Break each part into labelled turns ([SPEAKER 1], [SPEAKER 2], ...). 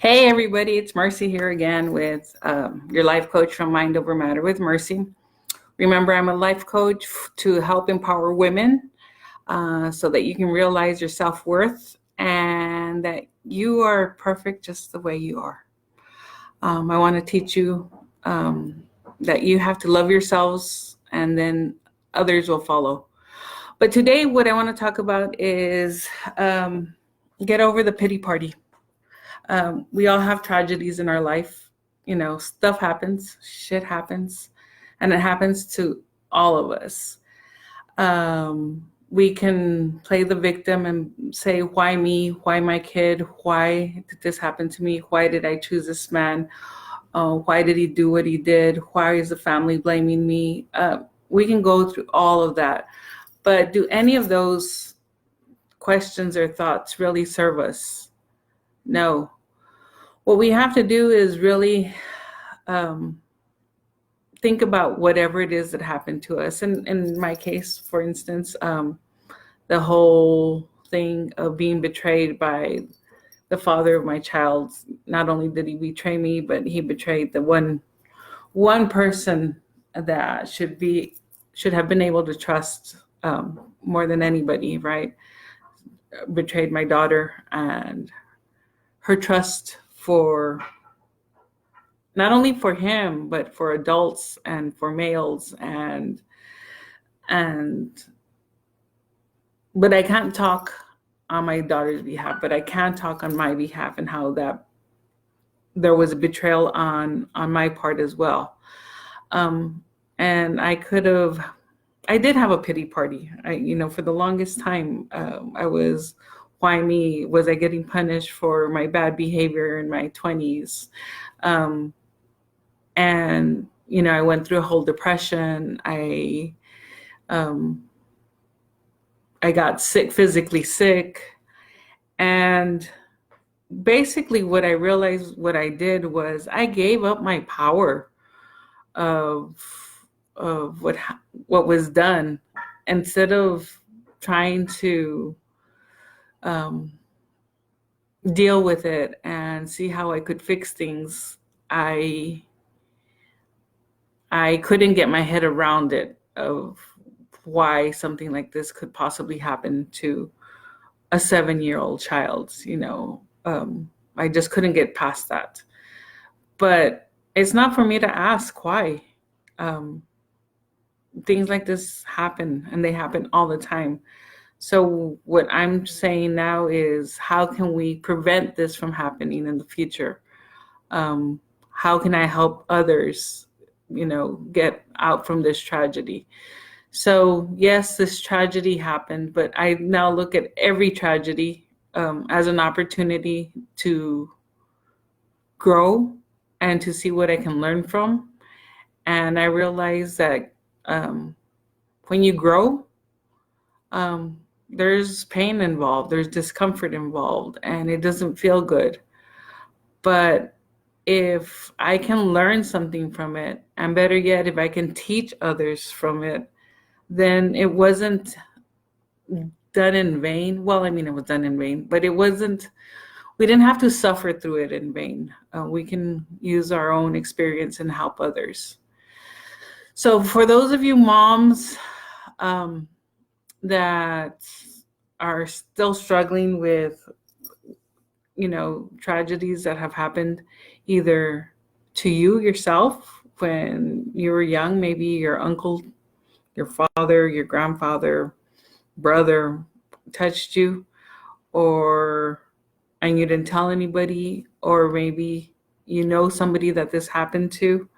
[SPEAKER 1] Hey everybody, it's Mercy here again with your life coach from Mind Over Matter with Mercy. Remember, I'm a life coach to help empower women so that you can realize your self-worth and that you are perfect just the way you are. I want to teach you that you have to love yourselves and then others will follow. But today what I want to talk about is get over the pity party. We all have tragedies in our life. You know, stuff happens, shit happens, and it happens to all of us. We can play the victim and say, why me? Why my kid? Why did this happen to me? Why did I choose this man? Why did he do what he did? Why is the family blaming me? We can go through all of that. But do any of those questions or thoughts really serve us? No. What we have to do is really think about whatever it is that happened to us. And in my case, for instance, the whole thing of being betrayed by the father of my child. Not only did he betray me, but he betrayed the one person that should have been able to trust more than anybody, right? Betrayed my daughter and her trust for not only for him, but for adults and for males but I can't talk on my daughter's behalf, but I can talk on my behalf and how that there was a betrayal on my part as well. And I did have a pity party. For the longest time, I was, why me? Was I getting punished for my bad behavior in my 20s? And, I went through a whole depression. I got sick, physically sick. And basically what I realized what I did was I gave up my power of what was done instead of trying to deal with it and see how I could fix things. I couldn't get my head around it of why something like this could possibly happen to a 7-year-old child. I just couldn't get past that. But it's not for me to ask why. Things like this happen, and they happen all the time. So what I'm saying now is, how can we prevent this from happening in the future? How can I help others, get out from this tragedy? So yes, this tragedy happened, but I now look at every tragedy as an opportunity to grow and to see what I can learn from. And I realize that when you grow, there's pain involved, there's discomfort involved, and it doesn't feel good. But if I can learn something from it, and better yet, if I can teach others from it, then it wasn't done in vain. Well, it was done in vain, but we didn't have to suffer through it in vain. We can use our own experience and help others. So for those of you moms that are still struggling with, tragedies that have happened either to you yourself when you were young, maybe your uncle, your father, your grandfather, brother touched you, and you didn't tell anybody, or maybe somebody that this happened to.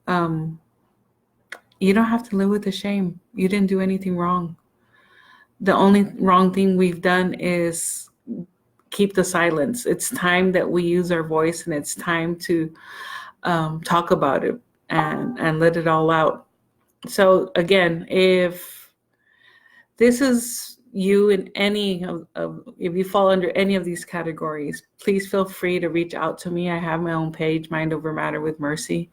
[SPEAKER 1] You don't have to live with the shame. You didn't do anything wrong. The only wrong thing we've done is keep the silence. It's time that we use our voice, and it's time to talk about it and let it all out. So again, if this is you in any if you fall under any of these categories, please feel free to reach out to me. I have my own page, Mind Over Matter with Mercy.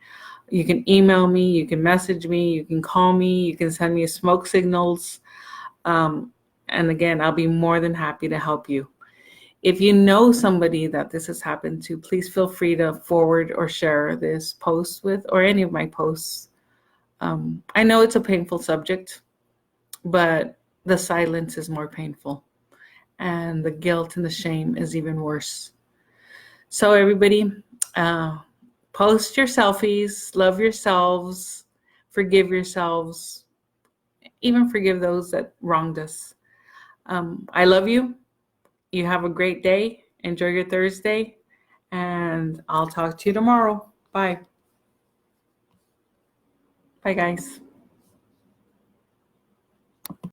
[SPEAKER 1] You can email me, you can message me, you can call me, you can send me smoke signals. And again, I'll be more than happy to help you. If you know somebody that this has happened to, please feel free to forward or share this post with, or any of my posts. I know it's a painful subject, but the silence is more painful, and the guilt and the shame is even worse. So everybody, post your selfies, love yourselves, forgive yourselves, even forgive those that wronged us. I love you. You have a great day. Enjoy your Thursday, and I'll talk to you tomorrow. Bye. Bye, guys.